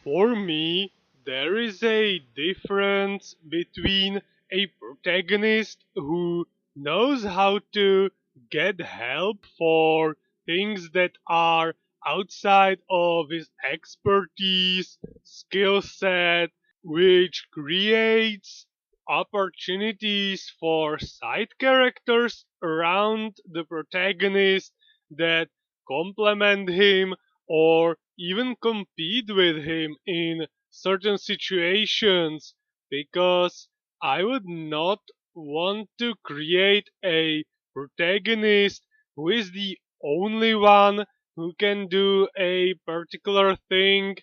For me, there is a difference between a protagonist who knows how to get help for things that are outside of his expertise, skill set, which creates opportunities for side characters around the protagonist that complement him or even compete with him in certain situations, because I would not want to create a protagonist who is the only one who can do a particular thing,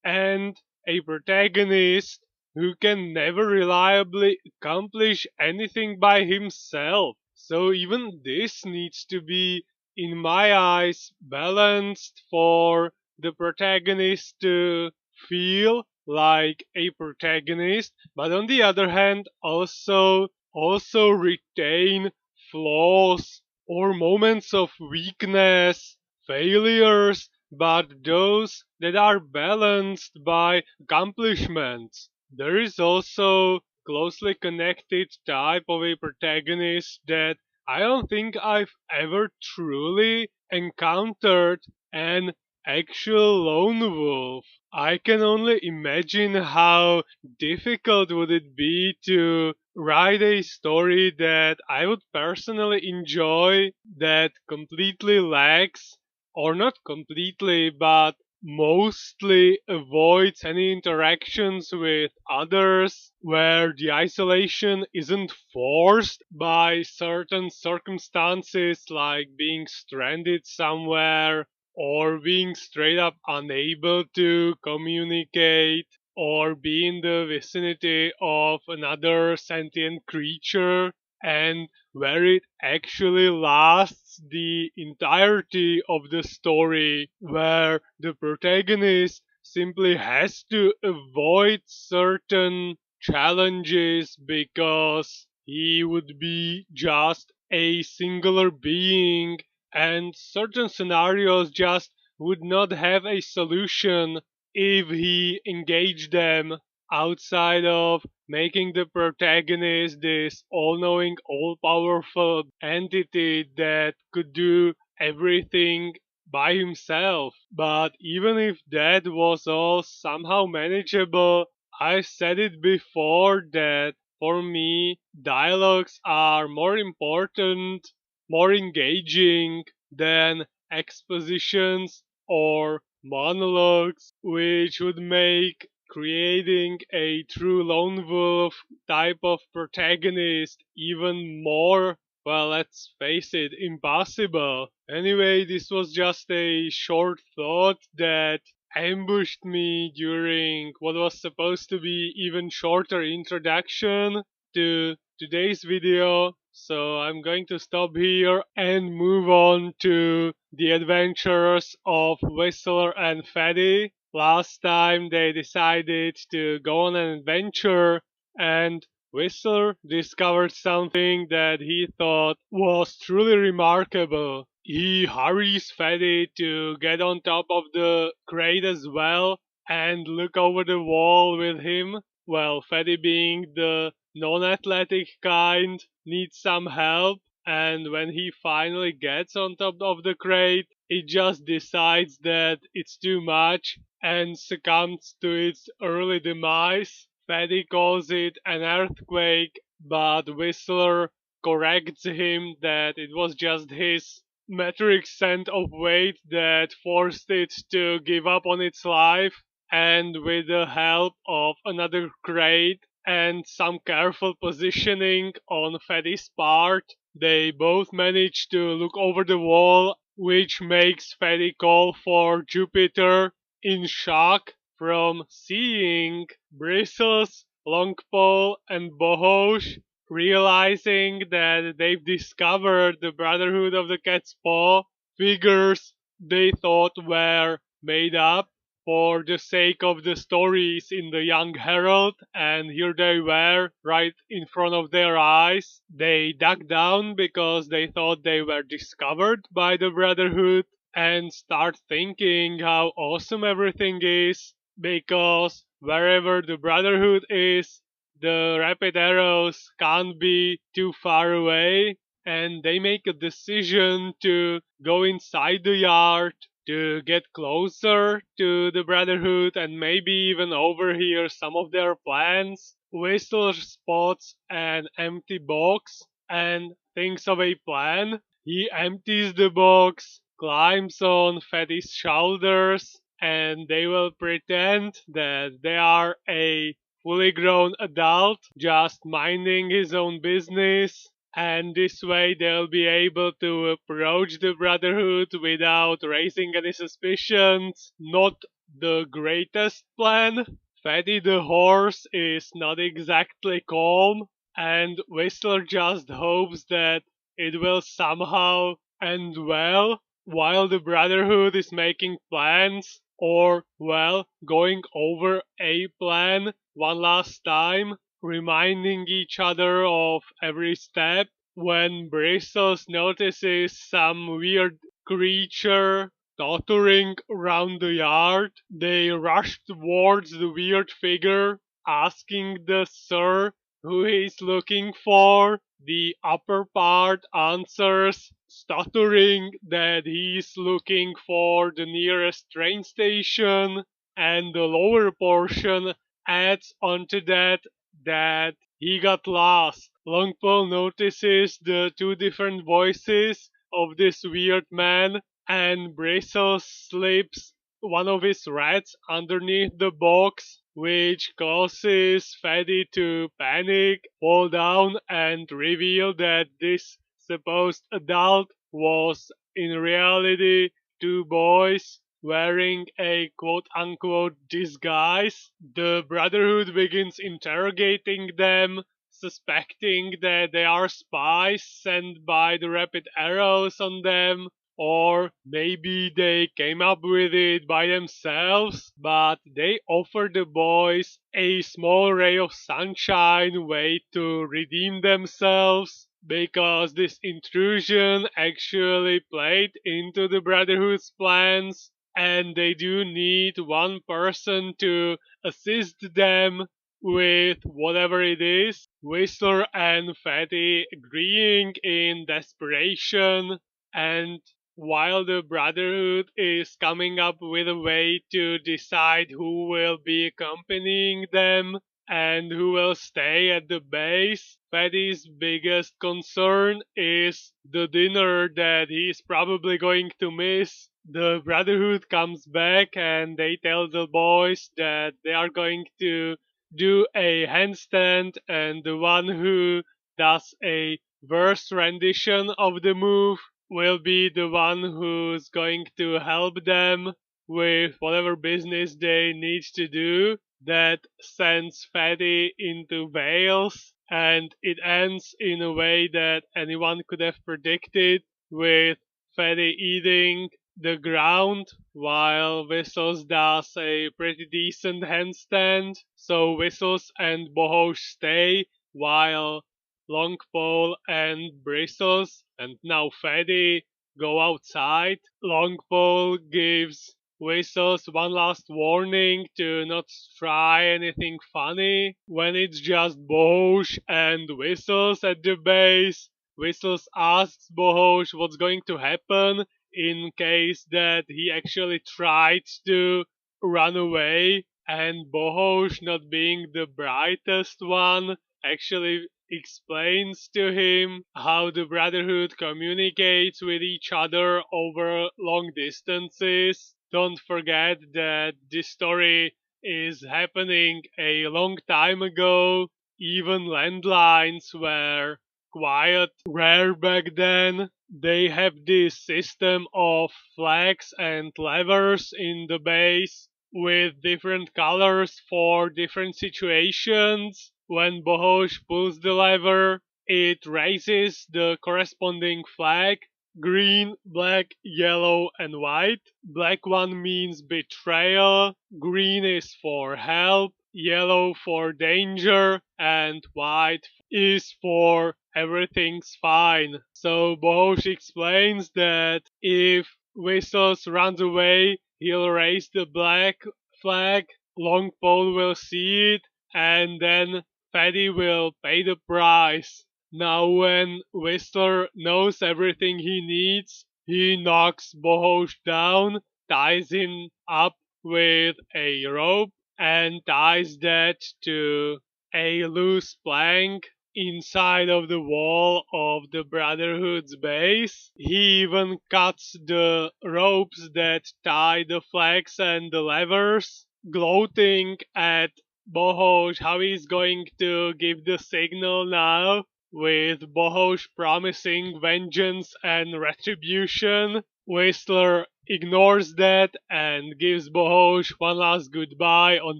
and a protagonist who can never reliably accomplish anything by himself. So even this needs to be, in my eyes, balanced for the protagonist to feel like a protagonist, but on the other hand also retain flaws or moments of weakness, failures, but those that are balanced by accomplishments. There is also closely connected type of a protagonist that I don't think I've ever truly encountered, an actual lone wolf. I can only imagine how difficult would it be to write a story that I would personally enjoy that completely lacks, or not completely, but mostly avoids any interactions with others, where the isolation isn't forced by certain circumstances like being stranded somewhere or being straight up unable to communicate or be in the vicinity of another sentient creature, and where it actually lasts the entirety of the story, where the protagonist simply has to avoid certain challenges because he would be just a singular being, and certain scenarios just would not have a solution if he engaged them, outside of making the protagonist this all-knowing, all-powerful entity that could do everything by himself. But even if that was all somehow manageable, I said it before that for me, dialogues are more important, more engaging than expositions or monologues, which would make creating a true lone wolf type of protagonist even more, well, let's face it, impossible. Anyway, this was just a short thought that ambushed me during what was supposed to be even shorter introduction to today's video. So I'm going to stop here and move on to the adventures of Whistler and Fatty. Last time they decided to go on an adventure, and Whistler discovered something that he thought was truly remarkable. He hurries Fatty to get on top of the crate as well and look over the wall with him. Well, Fatty, being the non-athletic kind, needs some help, and when he finally gets on top of the crate, it just decides that it's too much and succumbs to its early demise. Fatty calls it an earthquake, but Whistler corrects him that it was just his metric cent of weight that forced it to give up on its life, and with the help of another crate and some careful positioning on Fatty's part, they both manage to look over the wall, which makes Fatty call for Jupiter in shock from seeing Bristles, Longpole, and Bohosh, realizing that they've discovered the Brotherhood of the Cat's Paw figures they thought were made up for the sake of the stories in the Young Herald, and here they were right in front of their eyes. They dug down because they thought they were discovered by the Brotherhood and start thinking how awesome everything is. because wherever the Brotherhood is, the rapid arrows can't be too far away, and they make a decision to go inside the yard to get closer to the Brotherhood and maybe even overhear some of their plans. Whistler spots an empty box and thinks of a plan. He empties the box, climbs on Fatty's shoulders, and they will pretend that they are a fully grown adult just minding his own business, and this way they'll be able to approach the Brotherhood without raising any suspicions. Not the greatest plan. Fatty the horse is not exactly calm, and Whistler just hopes that it will somehow end well while the Brotherhood is making plans, or, well, going over a plan one last time, reminding each other of every step. When Bristles notices some weird creature tottering around the yard, they rush towards the weird figure, asking the sir who he's looking for. The upper part answers, stuttering that he's looking for the nearest train station, and the lower portion adds onto that he got lost. Longpole notices the two different voices of this weird man, and Bristles slips one of his rats underneath the box, which causes Fatty to panic, fall down, and reveal that this supposed adult was in reality two boys wearing a quote unquote disguise. The Brotherhood begins interrogating them, suspecting that they are spies sent by the rapid arrows on them, or maybe they came up with it by themselves, but they offer the boys a small ray of sunshine way to redeem themselves, because this intrusion actually played into the Brotherhood's plans, and they do need one person to assist them with whatever it is. Whistler and Fatty agreeing in desperation, and while the Brotherhood is coming up with a way to decide who will be accompanying them and who will stay at the base, Fatty's biggest concern is the dinner that he's probably going to miss. The Brotherhood comes back and they tell the boys that they are going to do a handstand, and the one who does a worse rendition of the move will be the one who's going to help them with whatever business they need to do. That sends Fatty into Wales, and it ends in a way that anyone could have predicted, with Fatty eating the ground while Whistles does a pretty decent handstand. So Whistles and Bohosh stay while Longpole and Bristles, and now Fatty, go outside. Longpole gives Whistles one last warning to not try anything funny. When it's just Bohosh and Whistles at the base, Whistles asks Bohosh what's going to happen in case that he actually tried to run away, and Bohosh, not being the brightest one, actually explains to him how the Brotherhood communicates with each other over long distances. Don't forget that this story is happening a long time ago. Even landlines were quite rare back then. They have this system of flags and levers in the base with different colors for different situations. When Bohosh pulls the lever, it raises the corresponding flag: green, black, yellow, and white. Black one means betrayal, green is for help, yellow for danger, and white is for everything's fine. So Bosch explains that if Whistles runs away, he'll raise the black flag, Longpole will see it, and then Fatty will pay the price. Now when Whistler knows everything he needs, he knocks Bohosh down, ties him up with a rope, and ties that to a loose plank inside of the wall of the Brotherhood's base. He even cuts the ropes that tie the flags and the levers, gloating at Bohosh how he's going to give the signal now, with Bohosh promising vengeance and retribution. Whistler ignores that and gives Bohosh one last goodbye on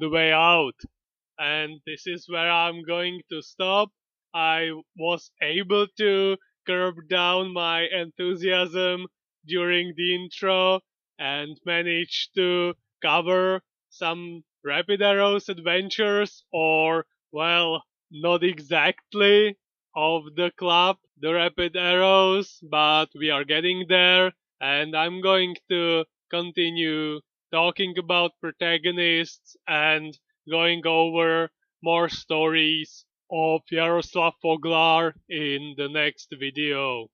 the way out. And this is where I'm going to stop. I was able to curb down my enthusiasm during the intro and managed to cover some Rapid Arrows adventures, or, well, not exactly of the club, the Rapid Arrows, but we are getting there, and I'm going to continue talking about protagonists and going over more stories of Yaroslav Foglar in the next video.